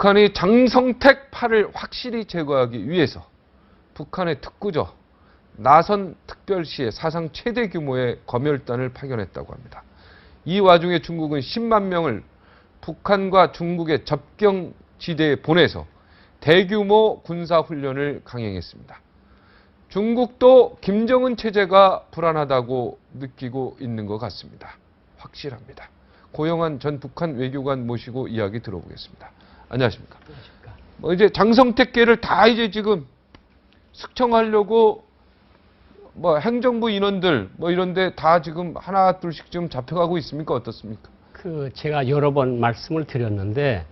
북한이 장성택 파를 확실히 제거하기 위해서 북한의 특구조 나선 특별시에 사상 최대 규모의 검열단을 파견했다고 합니다. 이 와중에 중국은 10만 명을 북한과 중국의 접경 지대에 보내서 대규모 군사훈련을 강행했습니다. 중국도 김정은 체제가 불안하다고 느끼고 있는 것 같습니다. 확실합니다. 고영한 전 북한 외교관 모시고 이야기 들어보겠습니다. 안녕하십니까? 이제 장성택계를 다 이제 지금 숙청하려고 행정부 인원들 이런데 다 지금 하나 둘씩 좀 잡혀가고 있습니까? 어떻습니까? 제가 여러 번 말씀을 드렸는데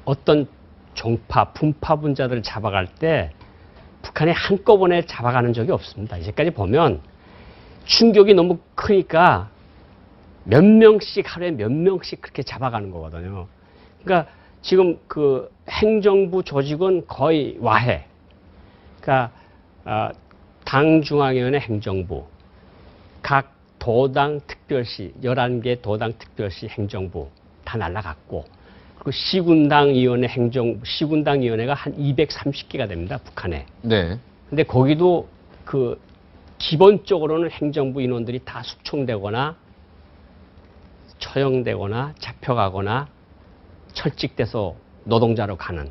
어떤 종파, 분파 분자들을 잡아갈 때 북한이 한꺼번에 잡아가는 적이 없습니다. 이제까지 보면 충격이 너무 크니까 몇 명씩 하루에 몇 명씩 그렇게 잡아가는 거거든요. 그러니까 지금 행정부 조직은 거의 와해. 그러니까 당중앙위원회 행정부, 각 도당 특별시, 11개 도당 특별시 행정부 다 날라갔고, 그리고 시군당위원회 시군당위원회가 한 230개가 됩니다, 북한에. 네. 근데 거기도 기본적으로는 행정부 인원들이 다 숙청되거나 처형되거나 잡혀가거나 철직돼서 노동자로 가는.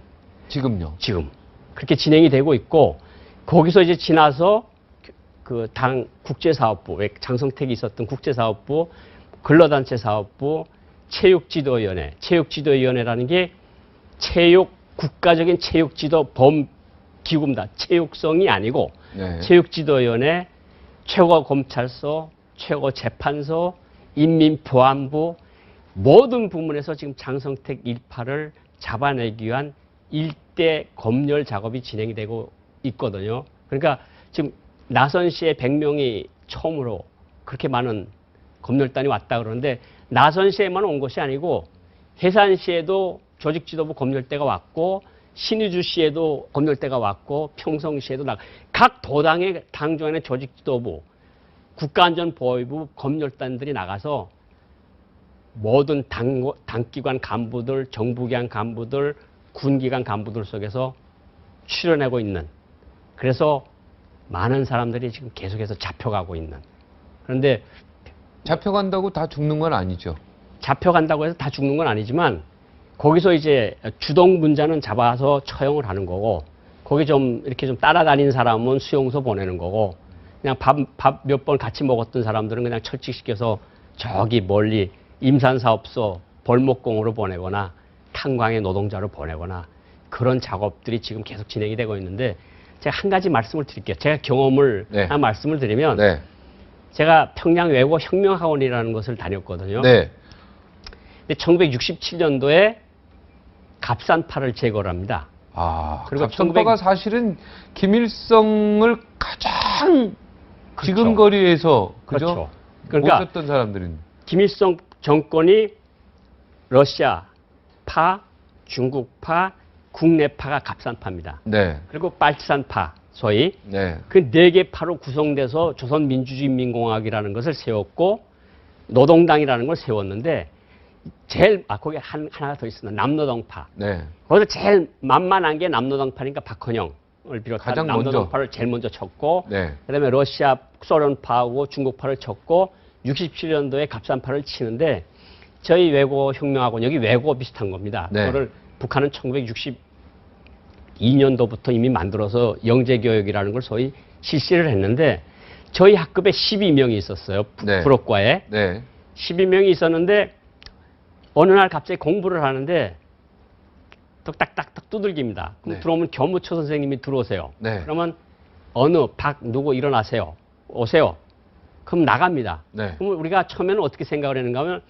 지금요? 지금. 그렇게 진행이 되고 있고, 거기서 이제 지나서 당 국제사업부, 장성택이 있었던 국제사업부, 근로단체 사업부, 체육지도위원회. 체육지도위원회라는 게 국가적인 체육지도 범기구입니다. 체육성이 아니고, 네. 체육지도위원회, 최고검찰서, 최고재판소, 인민보안부, 모든 부문에서 지금 장성택 일파를 잡아내기 위한 일대 검열 작업이 진행이 되고 있거든요. 그러니까 지금 나선시에 100명이 처음으로 그렇게 많은 검열단이 왔다 그러는데, 나선시에만 온 것이 아니고 해산시에도 조직지도부 검열대가 왔고, 신의주시에도 검열대가 왔고, 평성시에도 각 도당의 당중앙의 조직지도부, 국가안전보위부 검열단들이 나가서 모든 당기관 간부들, 정부기관 간부들, 군기관 간부들 속에서 출연하고 있는, 그래서 많은 사람들이 지금 계속해서 잡혀가고 있는. 그런데 잡혀간다고 다 죽는 건 아니죠? 잡혀간다고 해서 다 죽는 건 아니지만, 거기서 이제 주동분자는 잡아서 처형을 하는 거고, 거기 이렇게 좀 따라다닌 사람은 수용소 보내는 거고, 그냥 밥 몇 번 같이 먹었던 사람들은 그냥 철칙시켜서 저기 멀리 임산사업소 벌목공으로 보내거나 탄광의 노동자로 보내거나, 그런 작업들이 지금 계속 진행이 되고 있는데, 제가 한 가지 말씀을 드릴게요. 제가 경험을 한 말씀을 드리면, 제가 평양 외고 혁명학원이라는 것을 다녔거든요. 근데 1967년도에 갑산파를 제거를 합니다. 그리고 갑산파가 사실은 김일성을 가장 지근거리에서 그렇죠. 그러니까 모셨던 사람들인. 김일성 정권이 러시아파, 중국파, 국내파가 갑산파입니다. 그리고 빨치산파, 소위 그 4개 파로 구성돼서 조선민주주의인민공화국이라는 것을 세웠고, 노동당이라는 걸 세웠는데, 거기 하나 더 있습니다. 남노동파. 거기서 제일 만만한 게 남노동파니까 박헌영을 비롯한 남노동파를 제일 먼저 쳤고, 그다음에 러시아, 소련파하고 중국파를 쳤고, 67년도에 갑산파를 치는데, 저희 외고 혁명학원, 여기 외고 비슷한 겁니다. 그거를 북한은 1962년도부터 이미 만들어서 영재교육이라는 걸 소위 실시를 했는데, 저희 학급에 12명이 있었어요. 불업과에. 12명이 있었는데, 어느 날 갑자기 공부를 하는데 딱딱딱 두들깁니다. 그럼 들어오면 교무처 선생님이 들어오세요. 그러면 누구 일어나세요. 오세요. 그럼 나갑니다. 그럼 우리가 처음에는 어떻게 생각을 했는가 하면,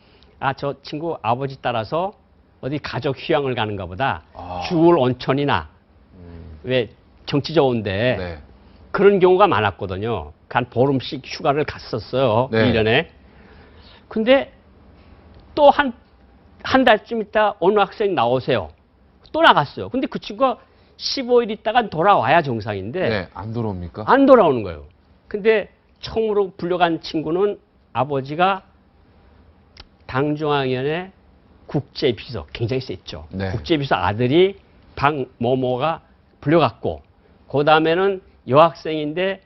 저 친구 아버지 따라서 어디 가족 휴양을 가는가 보다. 주울 온천이나 왜 정치 좋은데 그런 경우가 많았거든요. 한 보름씩 휴가를 갔었어요. 1년에. 근데 또 한 달쯤 있다 어느 학생 나오세요. 또 나갔어요. 근데 그 친구가 15일 있다가 돌아와야 정상인데 안 돌아옵니까? 안 돌아오는 거예요. 근데 처음으로 불려간 친구는 아버지가 당중앙위원회 국제비서 굉장히 셌죠. 네. 국제비서 아들이 박모모가 불려갔고, 그 다음에는 여학생인데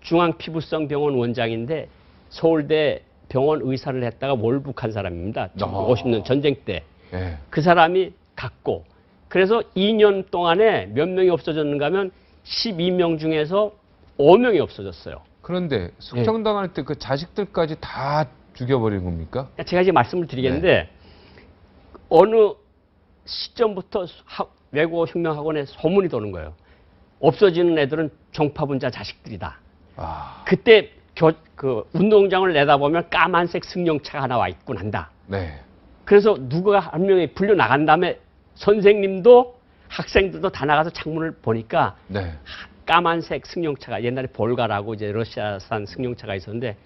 중앙피부성 병원 원장인데 서울대 병원 의사를 했다가 월북한 사람입니다. 50년 전쟁 때. 네. 그 사람이 갔고, 그래서 2년 동안에 몇 명이 없어졌는가 하면 12명 중에서 5명이 없어졌어요. 그런데 숙청당할 때 그 자식들까지 다 죽여버린 겁니까? 제가 이제 말씀을 드리겠는데 어느 시점부터 외국어 혁명학원에 소문이 도는 거예요. 없어지는 애들은 종파분자 자식들이다. 아, 그때 그 운동장을 내다보면 까만색 승용차가 하나 와 있고 난다. 네. 그래서 누가 한 명이 불려 나간 다음에 선생님도 학생들도 다 나가서 창문을 보니까 네. 까만색 승용차가, 옛날에 볼가라고 이제 러시아산 승용차가 있었는데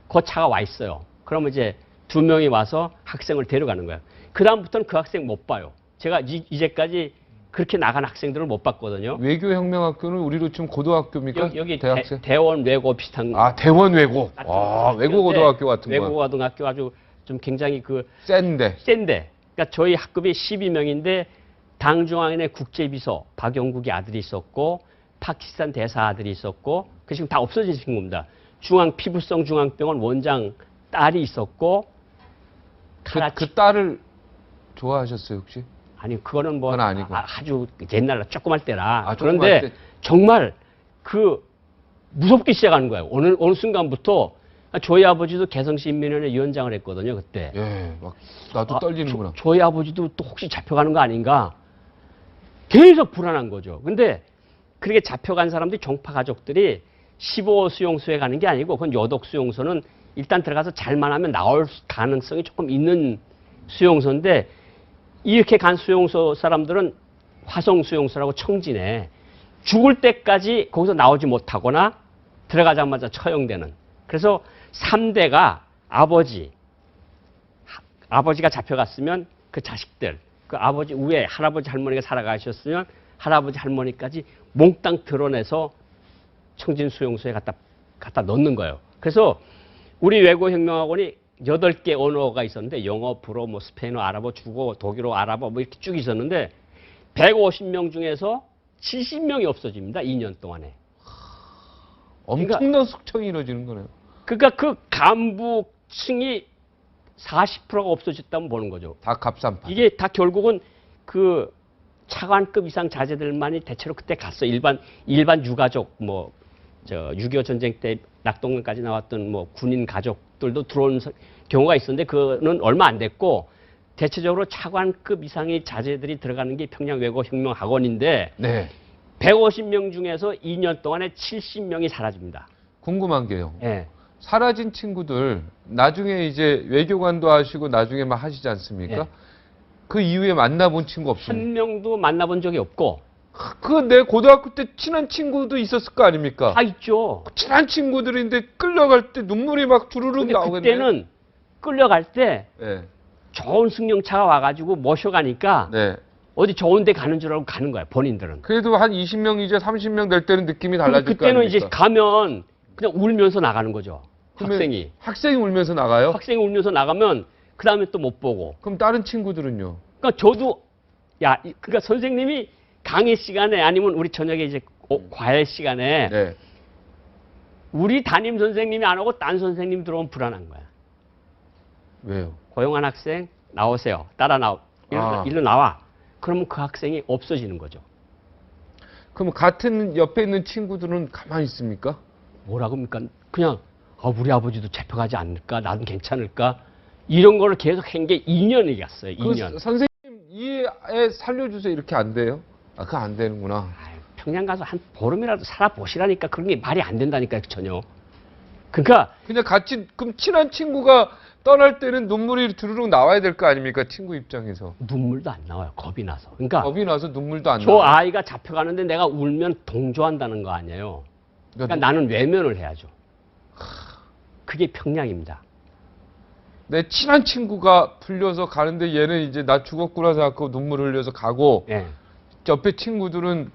그 차가 와 있어요. 그러면 이제 2명이 와서 학생을 데려가는 거예요. 그 다음부터는 그 학생 못 봐요. 제가 이제까지 그렇게 나간 학생들을 못 봤거든요. 외교혁명학교는 우리로 치면 고등학교입니까? 여기 대학생? 대원 외고 비슷한. 아, 대원 외고. 아, 외고 고등학교 같은 외고 거. 고등학교 아주 좀 굉장히 센데. 그러니까 저희 학급이 12명인데 당중앙인의 국제비서 박영국이 아들이 있었고 파키스탄 대사 아들이 있었고 그 지금 다 없어진 친구입니다. 중앙피부성 중앙병원 원장 딸이 있었고 그 딸을 좋아하셨어요, 혹시? 아니 그거는 뭐 그건 아니고. 아주 옛날 조그만 때라. 아, 그런데 조그만 때. 정말 무섭게 시작하는 거예요. 어느 순간부터 저희 아버지도 개성시민위원회 위원장을 했거든요, 그때. 예, 막 나도 떨리는구나. 저희 아버지도 또 혹시 잡혀가는 거 아닌가? 계속 불안한 거죠. 근데 그렇게 잡혀간 사람들이 종파 가족들이 15호 수용소에 가는 게 아니고 그건 여독 수용소는 일단 들어가서 잘만 하면 나올 가능성이 조금 있는 수용소인데 이렇게 간 수용소 사람들은 화성 수용소라고 청진해. 죽을 때까지 거기서 나오지 못하거나 들어가자마자 처형되는. 그래서 3대가 아버지가 잡혀갔으면 그 자식들, 그 아버지 위에 할아버지 할머니가 살아가셨으면 할아버지 할머니까지 몽땅 드러내서 청진 수용소에 갖다 넣는 거예요. 그래서 우리 외고혁명학원이 8개 언어가 있었는데 영어, 불어, 뭐 스페인어, 아랍어, 중국어, 독일어, 아랍어 뭐 이렇게 쭉 있었는데 150명 중에서 70명이 없어집니다. 2년 동안에. 엄청난 숙청이 이루어지는 거네요. 그러니까 그 간부층이 40%가 없어졌다면 보는 거죠. 다 갑산파. 이게 다 결국은 그 차관급 이상 자제들만이 대체로 그때 갔어. 일반 유가족, 6.25 전쟁 때 낙동강까지 나왔던 군인 가족들도 들어온 경우가 있었는데 그는 얼마 안 됐고 대체적으로 차관급 이상의 자제들이 들어가는 게 평양외고혁명학원인데 네. 150명 중에서 2년 동안에 70명이 사라집니다. 궁금한 게요. 예. 사라진 친구들 나중에 이제 외교관도 하시고 나중에 막 하시지 않습니까? 예. 그 이후에 만나본 친구 없습니까? 한 명도 만나본 적이 없고 그 내 고등학교 때 친한 친구도 있었을 거 아닙니까? 다 있죠. 친한 친구들인데 끌려갈 때 눈물이 막 주르륵 근데 나오겠네. 그때는 끌려갈 때 네. 좋은 승용차가 와가지고 모셔가니까 네. 어디 좋은 데 가는 줄 알고 가는 거야, 본인들은. 그래도 한 20명 이제 30명 될 때는 느낌이 달라질 거 그때는 아닙니까? 이제 가면 그냥 울면서 나가는 거죠. 학생이. 학생이 울면서 나가요? 학생이 울면서 나가면 그 다음에 또 못 보고. 그럼 다른 친구들은요? 그러니까 저도 그러니까 선생님이 강의 시간에 아니면 우리 저녁에 이제 과외 시간에 네. 우리 담임 선생님이 안 오고 딴 선생님 들어오면 불안한 거야. 왜요? 고용한 학생 나오세요. 일로 나와. 그러면 그 학생이 없어지는 거죠. 그럼 같은 옆에 있는 친구들은 가만히 있습니까? 뭐라고 합니까? 그냥 우리 아버지도 잡혀가지 않을까? 나도 괜찮을까? 이런 거를 계속 한 게 2년이 갔어요. 2년. 선생님 이 애 살려주세요 이렇게 안 돼요? 그거 안 되는구나. 평양 가서 한 보름이라도 살아보시라니까. 그런 게 말이 안 된다니까요. 전혀. 그러니까 그냥 같이 그럼 친한 친구가 떠날 때는 눈물이 두루룩 나와야 될 거 아닙니까? 친구 입장에서. 눈물도 안 나와요. 겁이 나서. 그러니까 겁이 나서 눈물도 안 저 나와요. 아이가 잡혀가는데 내가 울면 동조한다는 거 아니에요. 그러니까 나는 외면을 해야죠. 그게 평양입니다. 내 친한 친구가 풀려서 가는데 얘는 이제 나 죽었구나 생각하고 눈물 흘려서 가고 예. 옆에 친구들은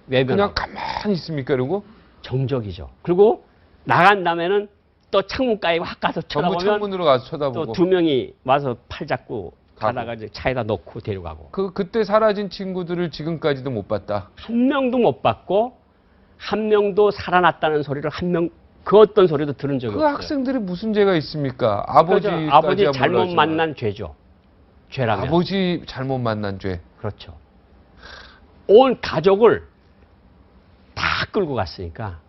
외면. 그냥 가만히 있습니까? 이러고? 정적이죠. 그리고 나간 다음에는 또 창문가에 확 가서 전부 쳐다보면 창문으로 가서 또 쳐다보고. 2명이 와서 팔 잡고 가다가 이제 차에다 넣고 데려가고. 그때 사라진 친구들을 지금까지도 못 봤다. 한 명도 못 봤고 한 명도 살아났다는 소리를 그 어떤 소리도 들은 적이 없어요. 학생들이 무슨 죄가 있습니까? 아버지 잘못 만난 죄죠. 죄라면. 아버지 잘못 만난 죄. 그렇죠. 온 가족을 다 끌고 갔으니까.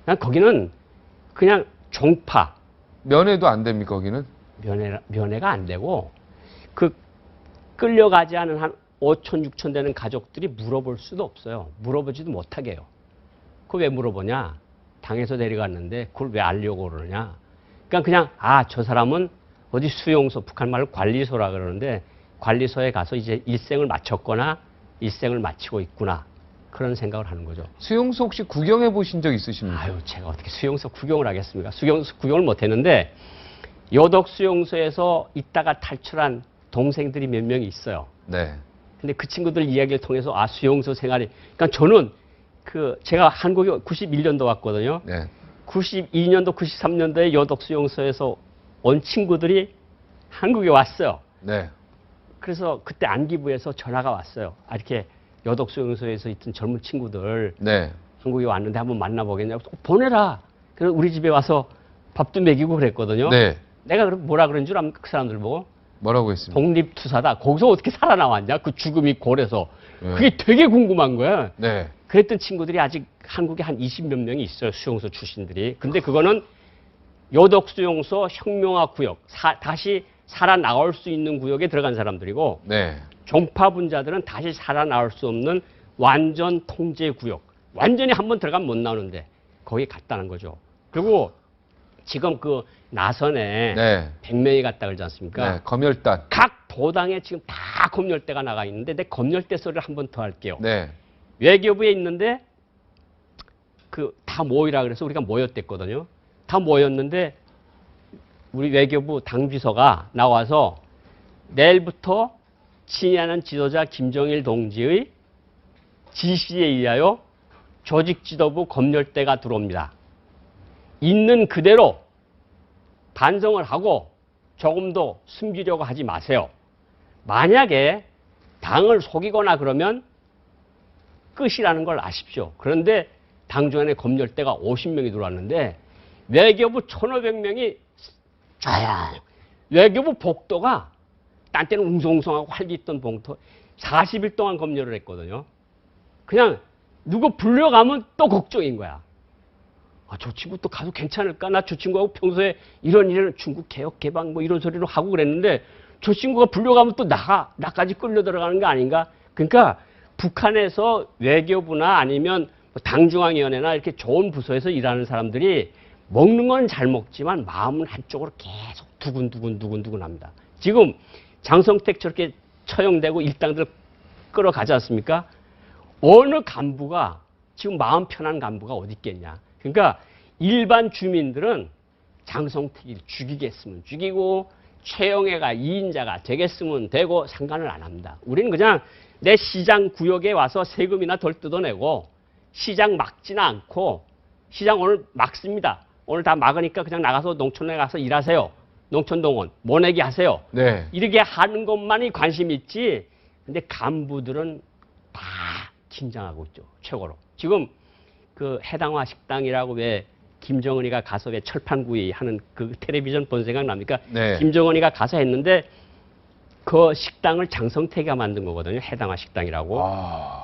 그냥 거기는 그냥 종파. 면회도 안 됩니까, 거기는? 면회가 안 되고, 끌려가지 않은 한 5천, 6천 되는 가족들이 물어볼 수도 없어요. 물어보지도 못하게 해요. 그거 왜 물어보냐? 당에서 데려갔는데, 그걸 왜 알려고 그러냐? 그냥, 저 사람은 어디 수용소, 북한 말로 관리소라 그러는데, 관리소에 가서 이제 일생을 마쳤거나, 일생을 마치고 있구나. 그런 생각을 하는 거죠. 수용소 혹시 구경해 보신 적 있으십니까? 제가 어떻게 수용소 구경을 하겠습니까? 수용소 구경을 못 했는데, 요독 수용소에서 있다가 탈출한 동생들이 몇 명이 있어요. 네. 근데 그 친구들 이야기를 통해서 수용소 생활이, 그러니까 저는 제가 한국에 91년도 왔거든요. 네. 92년도, 93년도에 요독 수용소에서 온 친구들이 한국에 왔어요. 네. 그래서 그때 안기부에서 전화가 왔어요. 이렇게 요독 수용소에서 있던 젊은 친구들 네. 한국에 왔는데 한번 만나보겠냐고. 보내라. 그래서 우리 집에 와서 밥도 먹이고 그랬거든요. 네. 내가 뭐라 그런 줄 압니까? 그 사람들 보고. 뭐라고 했습니까? 독립투사다. 거기서 어떻게 살아나왔냐? 그 죽음이 고래서. 네. 그게 되게 궁금한 거야. 네. 그랬던 친구들이 아직 한국에 한 20몇 명이 있어요. 수용소 출신들이. 근데 그거는 요독 수용소 혁명화 구역. 다시 살아나올 수 있는 구역에 들어간 사람들이고, 네. 종파 분자들은 다시 살아나올 수 없는 완전 통제 구역. 완전히 한번 들어가면 못 나오는데 거기 갔다는 거죠. 그리고 지금 그 나선에 네. 100명이 갔다 그러지 않습니까? 네. 검열단. 각 도당에 지금 다 검열대가 나가 있는데 내 검열대 소리를 한 번 더 할게요. 네. 외교부에 있는데 다 모이라 그래서 우리가 모였댔거든요. 다 모였는데 우리 외교부 당비서가 나와서 내일부터 친애하는 지도자 김정일 동지의 지시에 의하여 조직 지도부 검열대가 들어옵니다. 있는 그대로 반성을 하고 조금도 숨기려고 하지 마세요. 만약에 당을 속이거나 그러면 끝이라는 걸 아십시오. 그런데 당 중간에 검열대가 50명이 들어왔는데 외교부 1,500명이 외교부 복도가 딴 때는 웅성웅성하고 활기 있던 봉투 40일 동안 검열을 했거든요. 그냥 누구 불려가면 또 걱정인 거야. 저 친구 또 가도 괜찮을까? 나 저 친구하고 평소에 이런 중국 개혁 개방 뭐 이런 소리로 하고 그랬는데 저 친구가 불려가면 또 나까지 끌려 들어가는 거 아닌가? 그러니까 북한에서 외교부나 아니면 당중앙위원회나 이렇게 좋은 부서에서 일하는 사람들이 먹는 건 잘 먹지만 마음은 한쪽으로 계속 두근두근 합니다. 지금 장성택 저렇게 처형되고 일당들 끌어가지 않습니까? 어느 간부가 지금 마음 편한 간부가 어디 있겠냐. 그러니까 일반 주민들은 장성택이 죽이겠으면 죽이고 최영애가 2인자가 되겠으면 되고 상관을 안 합니다. 우리는 그냥 내 시장 구역에 와서 세금이나 덜 뜯어내고 시장 막지는 않고 시장 오늘 막습니다. 오늘 다 막으니까 그냥 나가서 농촌에 가서 일하세요. 농촌동원 모내기 하세요. 네. 이렇게 하는 것만이 관심 있지. 근데 간부들은 다 긴장하고 있죠. 최고로. 지금 그 해당화 식당이라고 왜 김정은이가 가서 왜 철판구이 하는 그 텔레비전 본 생각 납니까? 네. 김정은이가 가서 했는데 그 식당을 장성택이가 만든 거거든요. 해당화 식당이라고.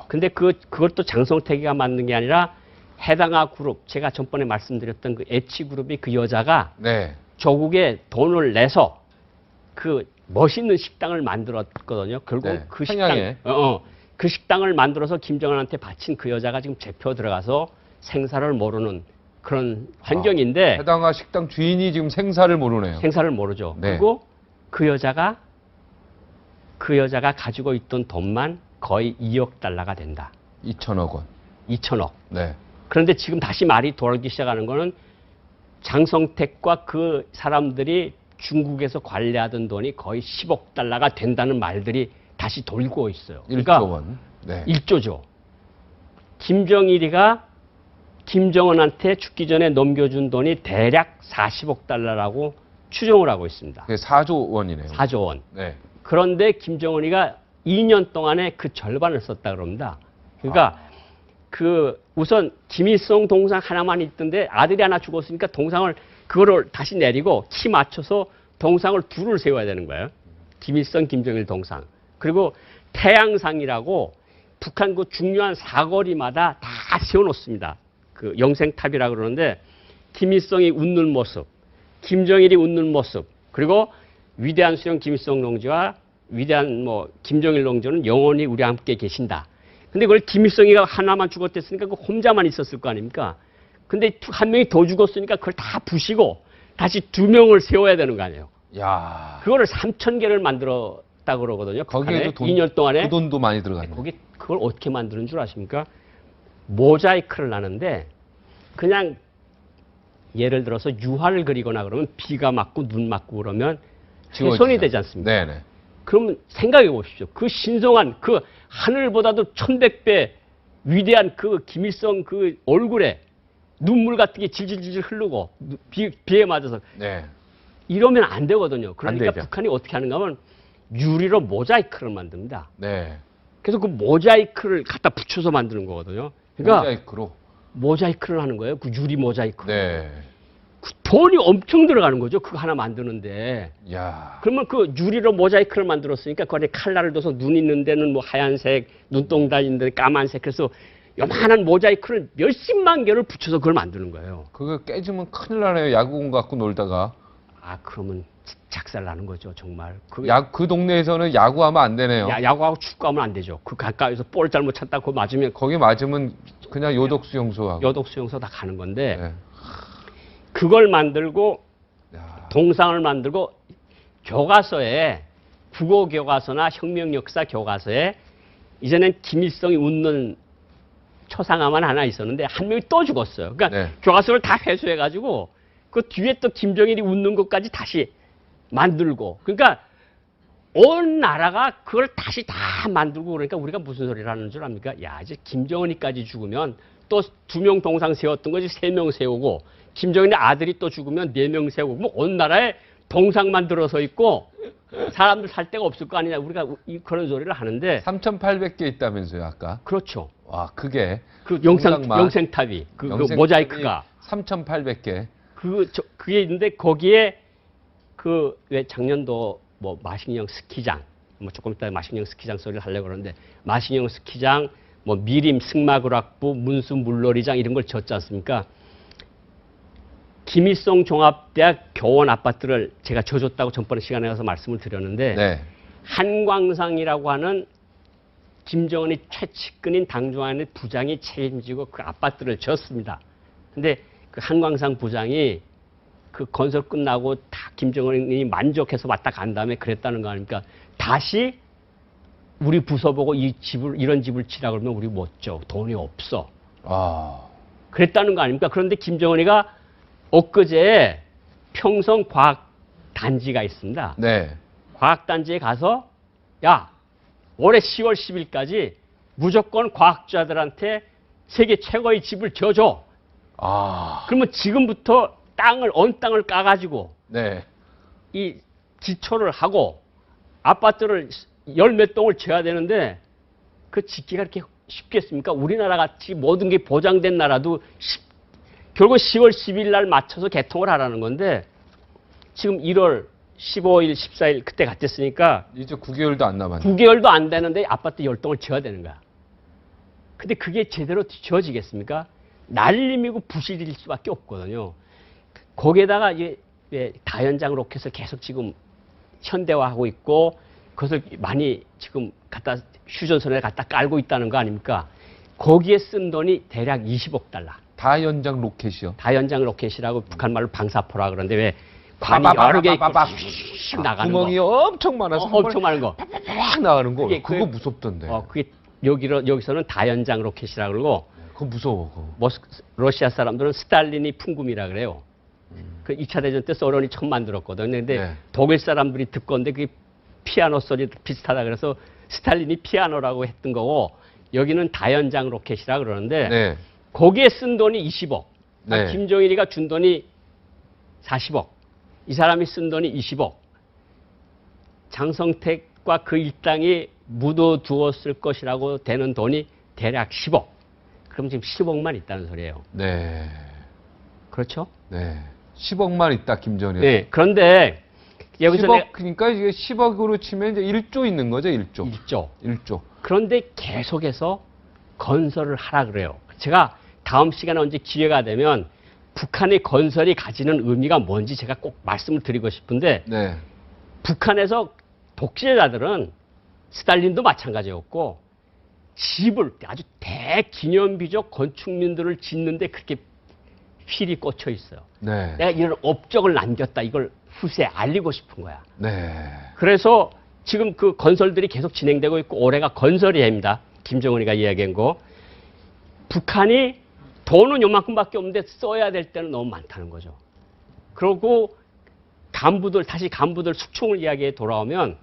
근데 그것도 장성택이가 만든 게 아니라 해당화 그룹, 제가 전번에 말씀드렸던 그 H그룹이 그 여자가 네. 조국에 돈을 내서 그 멋있는 식당을 만들었거든요. 결국 네. 그 평양에. 식당, 그 식당을 만들어서 김정은한테 바친 그 여자가 지금 제표 들어가서 생사를 모르는 그런 환경인데. 해당화 식당 주인이 지금 생사를 모르네요. 생사를 모르죠. 네. 그리고 그 여자가 가지고 있던 돈만 거의 2억 달러가 된다. 2천억 원. 2천억. 네. 그런데 지금 다시 말이 돌기 시작하는 거는 장성택과 그 사람들이 중국에서 관리하던 돈이 거의 10억 달러가 된다는 말들이 다시 돌고 있어요. 1조 원. 네. 1조죠. 김정일이가 김정은한테 죽기 전에 넘겨준 돈이 대략 40억 달러라고 추정을 하고 있습니다. 4조 원이네요. 4조 원. 네. 그런데 김정은이가 2년 동안에 그 절반을 썼다 그럽니다. 그러니까 그 우선 김일성 동상 하나만 있던데 아들이 하나 죽었으니까 동상을 그거를 다시 내리고 키 맞춰서 동상을 둘을 세워야 되는 거예요. 김일성, 김정일 동상. 그리고 태양상이라고 북한 그 중요한 사거리마다 다 세워놓습니다. 그 영생탑이라 그러는데 김일성이 웃는 모습, 김정일이 웃는 모습, 그리고 위대한 수령 김일성 동지와 위대한 뭐 김정일 동지는 영원히 우리와 함께 계신다. 근데 그걸 김일성이가 하나만 죽었댔으니까 그 혼자만 있었을 거 아닙니까? 근데 한 명이 더 죽었으니까 그걸 다 부시고 다시 2명을 세워야 되는 거 아니에요. 야. 그거를 3,000개를 만들었다 그러거든요. 거기에도 돈, 2년 동안에. 그 돈도 많이 들어갔네. 거기 그걸 어떻게 만드는 줄 아십니까? 모자이크를 하는데 그냥 예를 들어서 유화를 그리거나 그러면 비가 맞고 눈 맞고 그러면 훼손이 되지 않습니까? 네네. 그러면 생각해 보십시오. 그 신성한 그 하늘보다도 1100배 위대한 그 김일성 그 얼굴에 눈물 같은 게 질질질 흐르고 비에 맞아서 네. 이러면 안 되거든요. 그러니까 안 되죠. 북한이 어떻게 하는가 하면 유리로 모자이크를 만듭니다. 네. 그래서 그 모자이크를 갖다 붙여서 만드는 거거든요. 그러니까 모자이크로. 모자이크를 하는 거예요. 그 유리 모자이크. 네. 그 돈이 엄청 들어가는 거죠. 그거 하나 만드는데. 야. 그러면 그 유리로 모자이크를 만들었으니까 그 안에 칼날을 둬서 눈 있는 데는 뭐 하얀색, 눈동자 있는 데는 까만색. 그래서 요만한 모자이크를 몇십만 개를 붙여서 그걸 만드는 거예요. 그거 깨지면 큰일 나네요. 야구공 갖고 놀다가. 아, 그러면 작살 나는 거죠, 정말. 그 동네에서는 야구하면 안 되네요. 야구하고 축구하면 안 되죠. 그 가까이서 볼 잘못 찼다 고 맞으면 거기 맞으면 그냥 요독 수용소하고. 요독 수용소 다 가는 건데 네. 그걸 만들고 야. 동상을 만들고 교과서에 국어 교과서나 혁명 역사 교과서에 이제는 김일성이 웃는 초상화만 하나 있었는데 한 명이 또 죽었어요. 그러니까 네. 교과서를 다 회수해 가지고 그 뒤에 또 김정일이 웃는 것까지 다시 만들고 그러니까 온 나라가 그걸 다시 다 만들고 그러니까 우리가 무슨 소리를 하는 줄 압니까? 야, 이제 김정은이까지 죽으면 또 2명 동상 세웠던 거지 3명 세우고 김정은의 아들이 또 죽으면 4명 세우고 뭐 온 나라에 동상 만들어서 있고 사람들 살 데가 없을 거 아니냐 우리가 그런 소리를 하는데 3,800개 있다면서요 아까. 그렇죠. 와 그게 그 영생탑이 그 모자이크가 3,800개. 그게 있는데 거기에 그 왜 작년도 뭐 마식령 스키장 뭐 조금 이따 마식령 스키장 소리를 하려고 그러는데 마식령 스키장 뭐 미림 승마구락부 문수 물놀이장 이런 걸 지었지 않습니까? 김일성 종합대학 교원 아파트를 제가 져줬다고 전번에 시간에 가서 말씀을 드렸는데 네. 한광상이라고 하는 김정은이 최측근인 당중앙의 부장이 책임지고 그 아파트를 지었습니다. 근데 그 한광상 부장이 그 건설 끝나고 다 김정은이 만족해서 왔다 간 다음에 그랬다는 거 아닙니까? 다시 우리 부서 보고 이런 집을 치라 그러면 우리 못 줘. 돈이 없어. 아. 그랬다는 거 아닙니까? 그런데 김정은이가 엊그제 평성 과학단지가 있습니다. 네. 과학단지에 가서 야 올해 10월 10일까지 무조건 과학자들한테 세계 최고의 집을 지어줘. 아. 그러면 지금부터 언 땅을 까가지고 네. 이 기초를 하고 아파트를 10몇 동을 지어야 되는데 그 짓기가 그렇게 쉽겠습니까? 우리나라 같이 모든 게 보장된 나라도 결국 10월 10일 날 맞춰서 개통을 하라는 건데 지금 1월 15일, 14일 그때 갔댔으니까 이제 9개월도 안 남았네. 9개월도 안 되는데 아파트 10동을 지어야 되는 거야. 근데 그게 제대로 지어지겠습니까? 날림이고 부실일 수밖에 없거든요. 거기에다가 이제 다연장 로켓을 계속 지금 현대화하고 있고 그것을 많이 지금 휴전선에 갖다 깔고 있다는 거 아닙니까? 거기에 쓴 돈이 대략 20억 달러. 다연장 로켓이요. 다연장 로켓이라고 북한 말로 방사포라 그러는데 왜 관이 여러 개 있고 슉 나가는 거. 구멍이 엄청 많아서 엄청 많은 거. 팍 나가는 거. 그게 그거 무섭던데. 그게 여기서는 다연장 로켓이라 그러고 그거 무서워. 그거. 러시아 사람들은 스탈린이 풍금이라 그래요. 그 2차 대전 때 소련이 처음 만들었거든요. 근데 네. 독일 사람들이 듣건데 그게 피아노 소리 비슷하다 그래서 스탈린이 피아노라고 했던 거고 여기는 다연장 로켓이라 그러는데 네. 거기에 쓴 돈이 20억. 네. 김정일이가 준 돈이 40억. 이 사람이 쓴 돈이 20억. 장성택과 그 일당이 묻어두었을 것이라고 되는 돈이 대략 10억. 그럼 지금 10억만 있다는 소리예요. 네. 그렇죠? 네. 10억만 있다, 김정은이. 네. 그런데 여기서 10억, 그러니까 이게 10억으로 치면 이제 1조 있는 거죠, 1조. 1조. 1조. 그런데 계속해서 건설을 하라 그래요. 제가 다음 시간에 언제 기회가 되면 북한의 건설이 가지는 의미가 뭔지 제가 꼭 말씀을 드리고 싶은데 네. 북한에서 독재자들은 스탈린도 마찬가지였고 집을 아주 대기념비적 건축물들을 짓는데 그렇게 휠이 꽂혀 있어요. 네. 내가 이런 업적을 남겼다. 이걸 후세에 알리고 싶은 거야. 네. 그래서 지금 그 건설들이 계속 진행되고 있고 올해가 건설이 해입니다. 김정은이가 이야기한 거. 북한이 돈은 요만큼밖에 없는데 써야 될 때는 너무 많다는 거죠. 그리고 다시 간부들 숙청을 이야기에 돌아오면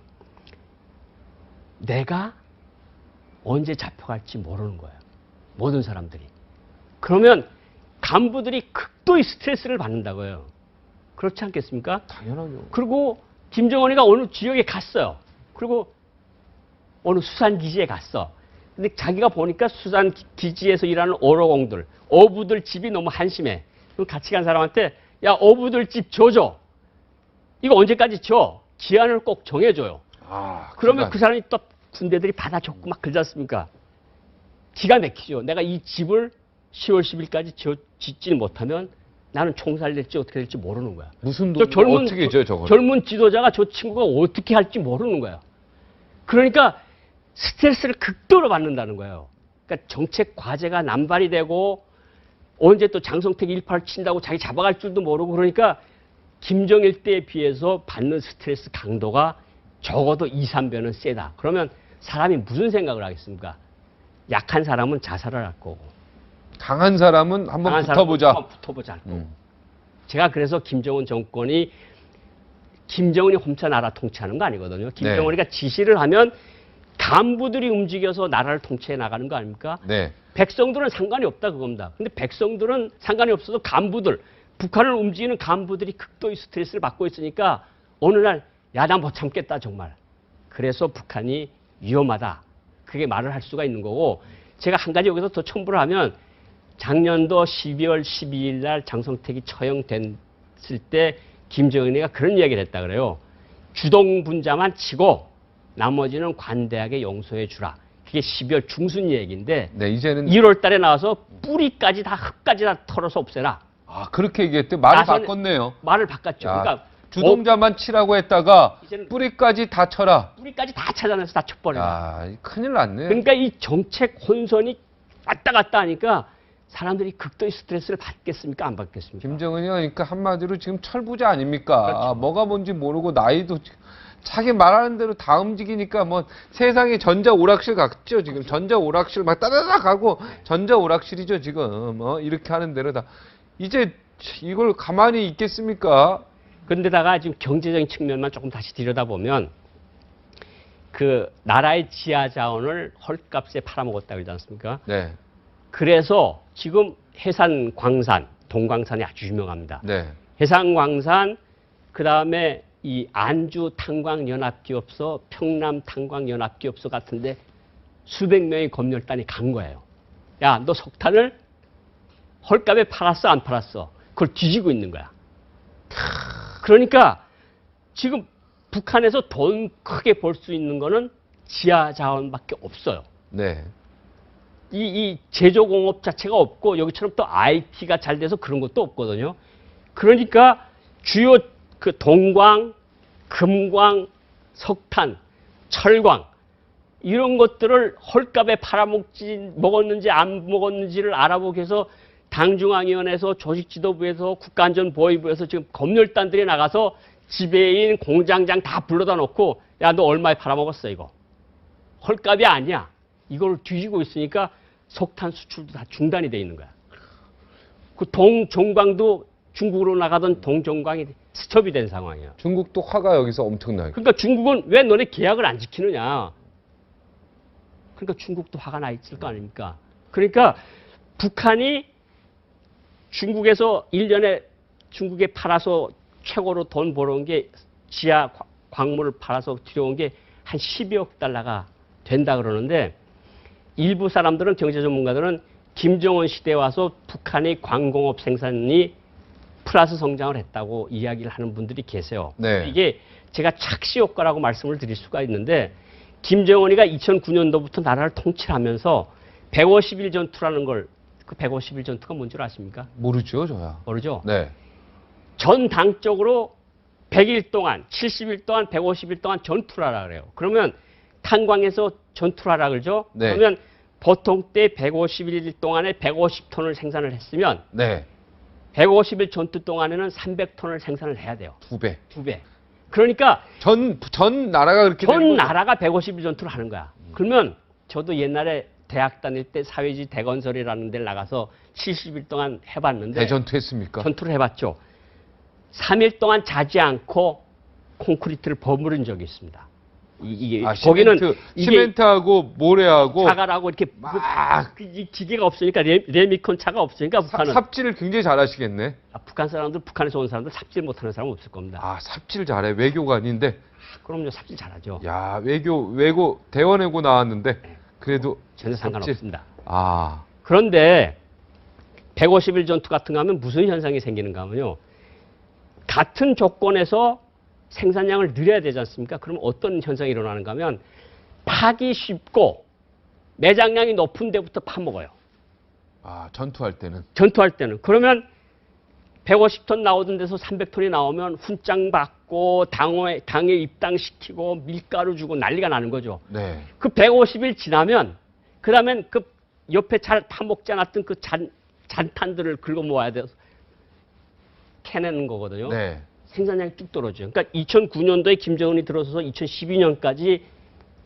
내가 언제 잡혀갈지 모르는 거예요. 모든 사람들이. 그러면 간부들이 극도의 스트레스를 받는다고요. 그렇지 않겠습니까? 당연하죠. 그리고 김정은이가 어느 지역에 갔어요. 그리고 어느 수산기지에 갔어. 근데 자기가 보니까 수산기지에서 일하는 어로공들, 어부들 집이 너무 한심해. 그럼 같이 간 사람한테 야 어부들 집 줘줘. 이거 언제까지 줘? 기한을 꼭 정해줘요. 아, 그러면 그 사람이 또 군대들이 받아줬고 막 그러지 않습니까? 기가 막히죠. 내가 이 집을 10월 10일까지 짓지 못하면 나는 총살될지 어떻게 될지 모르는 거야. 무슨 돈을 어떻게 줘요, 저걸? 젊은 지도자가 저 친구가 어떻게 할지 모르는 거야. 그러니까 스트레스를 극도로 받는다는 거예요. 그러니까 정책 과제가 남발이 되고 언제 또 장성택이 일파를 친다고 자기 잡아갈 줄도 모르고 그러니까 김정일 때에 비해서 받는 스트레스 강도가 적어도 2, 3배는 세다. 그러면 사람이 무슨 생각을 하겠습니까? 약한 사람은 자살을 할 거고. 강한 사람은 한번 붙어보자. 한번 붙어보자 할 거고. 제가 그래서 김정은 정권이 김정은이 홈차 나라 통치하는 거 아니거든요. 김정은이가 지시를 하면 간부들이 움직여서 나라를 통치해 나가는 거 아닙니까? 네. 백성들은 상관이 없다 그겁니다. 근데 백성들은 상관이 없어도 간부들, 북한을 움직이는 간부들이 극도의 스트레스를 받고 있으니까 어느 날 야, 나 못 참겠다 정말. 그래서 북한이 위험하다. 그게 말을 할 수가 있는 거고 제가 한 가지 여기서 더 첨부를 하면 작년도 12월 12일 날 장성택이 처형됐을 때 김정은이가 그런 이야기를 했다 그래요. 주동분자만 치고 나머지는 관대하게 용서해 주라. 그게 12월 중순 얘기인데 네, 이제는 1월 달에 나와서 뿌리까지 다 흙까지 다 털어서 없애라. 아, 그렇게 얘기했대. 말을 바꿨네요. 말을 바꿨죠. 야, 그러니까 주동자만 치라고 했다가 이제는 뿌리까지 다 쳐라. 뿌리까지 다 찾아내서 다 쳐버려라. 아, 큰일 났네. 그러니까 이 정책 혼선이 왔다 갔다 하니까 사람들이 극도의 스트레스를 받겠습니까? 안 받겠습니까? 김정은이 그러니까 한마디로 지금 철부자 아닙니까? 그렇죠. 뭐가 뭔지 모르고 나이도 자기 말하는 대로 다 움직이니까 뭐 세상에 전자 오락실 같죠 지금. 전자 오락실 막 따다닥 가고 전자 오락실이죠 지금. 이렇게 하는 대로 다 이제 이걸 가만히 있겠습니까? 그런데다가 지금 경제적인 측면만 조금 다시 들여다보면 그 나라의 지하 자원을 헐값에 팔아먹었다 그러지 않습니까? 네. 그래서 지금 해산 광산, 동광산이 아주 유명합니다. 네. 해산 광산, 그 다음에 이 안주 탄광연합기업소, 평남 탄광연합기업소 같은데 수백 명의 검열단이 간 거예요. 야, 너 석탄을 헐값에 팔았어, 안 팔았어? 그걸 뒤지고 있는 거야. 그러니까 지금 북한에서 돈 크게 벌 수 있는 거는 지하 자원밖에 없어요. 네. 이 제조공업 자체가 없고 여기처럼 또 IT가 잘 돼서 그런 것도 없거든요. 그러니까 주요 그 동광, 금광, 석탄, 철광 이런 것들을 헐값에 먹었는지 안 먹었는지를 알아보기 위해서 당중앙위원회에서 조직지도부에서 국가안전보위부에서 지금 검열단들이 나가서 지배인 공장장 다 불러다 놓고 야, 너 얼마에 팔아먹었어 이거. 헐값이 아니야. 이걸 뒤지고 있으니까 석탄 수출도 다 중단이 돼 있는 거야. 그 동종광도 중국으로 나가던 동종광이 스톱이 된 상황이야. 중국도 화가 여기서 엄청나게. 그러니까 중국은 왜 너네 계약을 안 지키느냐. 그러니까 중국도 화가 나 있을 거 아닙니까. 그러니까 북한이 중국에서 1년에 중국에 팔아서 최고로 돈 벌어온 게 지하 광물을 팔아서 들여온 게 한 12억 달러가 된다 그러는데 일부 사람들은 경제 전문가들은 김정은 시대에 와서 북한의 광공업 생산이 플러스 성장을 했다고 이야기를 하는 분들이 계세요. 네. 이게 제가 착시 효과라고 말씀을 드릴 수가 있는데 김정은이가 2009년도부터 나라를 통치하면서 150일 전투라는 걸 그 150일 전투가 뭔 줄 아십니까? 모르죠, 저야. 모르죠? 네. 전 당적으로 100일 동안, 70일 동안, 150일 동안 전투를 하라 그래요. 그러면 탄광에서 전투를 하라 그러죠? 네. 그러면 보통 때 150일 동안에 150톤을 생산을 했으면 네. 150일 전투 동안에는 300톤을 생산을 해야 돼요. 2배. 2배. 그러니까 전 나라가 그렇게 되는 전 거죠? 나라가 150일 전투를 하는 거야. 그러면 저도 옛날에 대학 다닐 때 사회지 대건설이라는 데를 나가서 70일 동안 해봤는데 대전투했습니까? 전투를 해봤죠. 3일 동안 자지 않고 콘크리트를 버무린 적이 있습니다. 이게 거기는 시멘트하고 모래하고 자갈하고 이렇게 이 기계가 없으니까 레미콘 차가 없으니까 북한은 삽질을 굉장히 잘하시겠네. 북한 사람들 북한에서 온 사람들 삽질 못하는 사람 없을 겁니다. 아, 삽질 잘해. 외교가 아닌데. 그럼요, 삽질 잘하죠. 야, 외고 대원외고 나왔는데 그래도 전혀 상관없습니다. 아. 그런데 150일 전투 같은 거 하면 무슨 현상이 생기는가 하면요. 같은 조건에서 생산량을 늘려야 되지 않습니까? 그럼 어떤 현상이 일어나는가 하면 파기 쉽고 매장량이 높은 데부터 파먹어요. 아, 전투할 때는. 전투할 때는. 그러면 150톤 나오던 데서 300톤이 나오면 훈장 받고 당에 입당시키고 밀가루 주고 난리가 나는 거죠. 네. 그 150일 지나면 그다음엔 그 옆에 잘 파먹지 않았던 그 잔탄들을 긁어 모아야 돼서 캐내는 거거든요. 네. 생산량이 뚝 떨어져요. 그러니까 2009년도에 김정은이 들어서서 2012년까지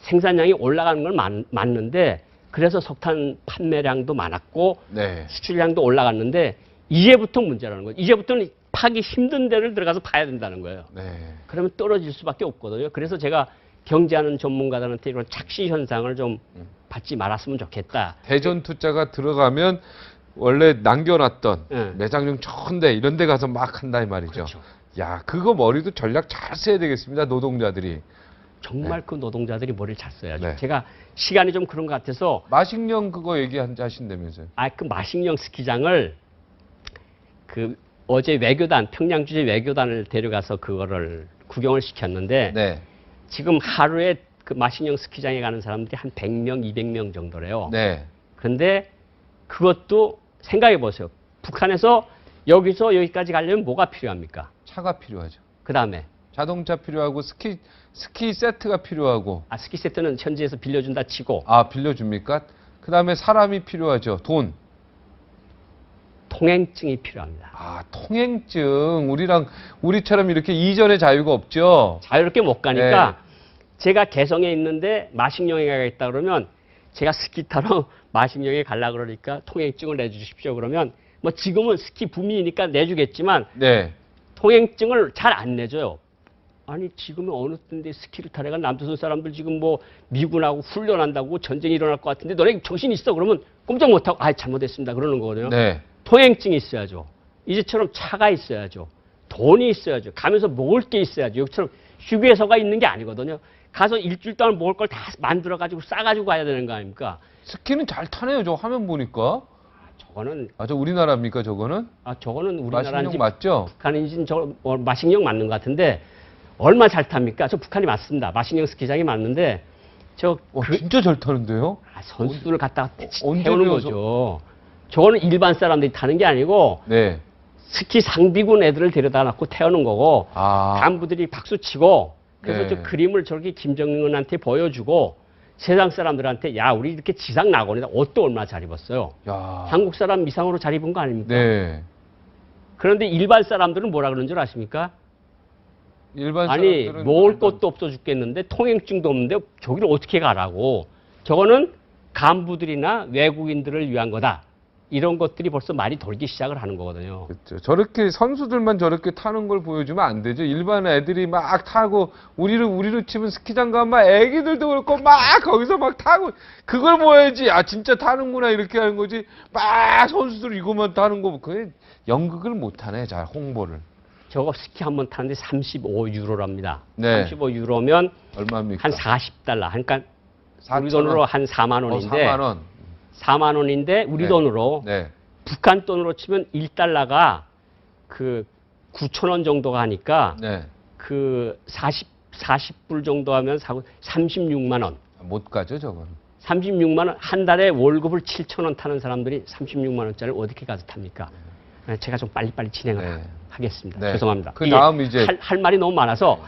생산량이 올라가는 건 맞는데 그래서 석탄 판매량도 많았고 네. 수출량도 올라갔는데 이제부터 문제라는 거죠. 이제부터는 파기 힘든 데를 들어가서 파야 된다는 거예요. 네. 그러면 떨어질 수밖에 없거든요. 그래서 제가 경제하는 전문가들한테 이런 착시 현상을 좀 받지 말았으면 좋겠다. 대전투자가 들어가면 원래 남겨놨던 네. 매장용 천대 이런 데 가서 막 한다 이 말이죠. 그렇죠. 야, 그거 머리도 전략 잘 써야 되겠습니다. 노동자들이. 정말 그 노동자들이 머리를 잘 써야죠. 네. 제가 시간이 좀 그런 것 같아서 마식령 그거 얘기하신다면서요. 그 마식령 스키장을 그 어제 평양 주재 외교단을 데려가서 그거를 구경을 시켰는데 네. 지금 하루에 그 마식령 스키장에 가는 사람들이 한 100명, 200명 정도래요. 네. 그런데 그것도 생각해 보세요. 북한에서 여기서 여기까지 가려면 뭐가 필요합니까? 차가 필요하죠. 그다음에 자동차 필요하고 스키 세트가 필요하고. 스키 세트는 현지에서 빌려준다 치고. 빌려줍니까? 그다음에 사람이 필요하죠. 돈. 통행증이 필요합니다. 통행증. 우리처럼 이렇게 이전의 자유가 없죠. 자유롭게 못 가니까 네. 제가 개성에 있는데 마식령에 가겠다 그러면 제가 스키 타러 마식령에 가려고 그러니까 통행증을 내주십시오. 그러면 뭐 지금은 스키 붐이니까 내주겠지만 네. 통행증을 잘 안 내줘요. 아니 지금은 어느 때인데 스키를 타려가 남조선 사람들 지금 뭐 미군하고 훈련한다고 전쟁이 일어날 것 같은데 너네 정신 있어? 그러면 꼼짝 못하고 잘못했습니다. 그러는 거거든요. 네. 통행증이 있어야죠. 이제처럼 차가 있어야죠. 돈이 있어야죠. 가면서 먹을 게 있어야죠. 여기처럼 휴게소가 있는 게 아니거든요. 가서 일주일 동안 먹을 걸 다 만들어가지고 싸가지고 가야 되는 거 아닙니까? 스키는 잘 타네요. 저 화면 보니까. 저거는 저 우리나라입니까 저거는? 저거는 마식령 우리나라인지 맞죠? 북한인지 마식령 맞는 것 같은데 얼마 잘 탑니까? 저 북한이 맞습니다. 마식령 스키장이 맞는데 진짜 잘 타는데요? 선수들을 갖다가 언제 태우는 배워서? 거죠. 저거는 일반 사람들이 타는 게 아니고 네. 스키 상비군 애들을 데려다 놓고 태우는 거고 간부들이 박수 치고 그래서 네. 저 그림을 저렇게 김정은한테 보여주고 세상 사람들한테 야 우리 이렇게 지상 낙원이다. 옷도 얼마나 잘 입었어요. 야. 한국 사람 이상으로 잘 입은 거 아닙니까? 네. 그런데 일반 사람들은 뭐라 그러는 줄 아십니까? 일반 아니 사람들은 먹을 것도 없어 죽겠는데 통행증도 없는데 저기를 어떻게 가라고. 저거는 간부들이나 외국인들을 위한 거다. 이런 것들이 벌써 말이 돌기 시작을 하는 거거든요. 그렇죠. 저렇게 선수들만 저렇게 타는 걸 보여주면 안 되죠. 일반 애들이 막 타고 우리로 치면 스키장 가면 막 애기들도 그렇고 막 거기서 막 타고 그걸 보여야지. 진짜 타는구나 이렇게 하는 거지. 막 선수들 이거만 타는 거 그게 연극을 못 하네. 잘 홍보를. 저거 스키 한 번 타는데 35유로랍니다. 네. 35유로면 얼마입니까? 한 40달러. 그러니까 4,000원. 우리 돈으로 한 4만 원인데 4만 원. 4만 원인데 우리 네. 돈으로 네. 북한 돈으로 치면 1달러가 그 9,000원 정도가 하니까 네. 그 40불 정도 하면 36만 원. 못 가죠, 저건. 36만 원, 한 달에 월급을 7,000원 타는 사람들이 36만 원짜리를 어떻게 가서 탑니까? 제가 좀 빨리빨리 진행을 네. 하겠습니다. 네. 죄송합니다. 그 다음 이제 할 말이 너무 많아서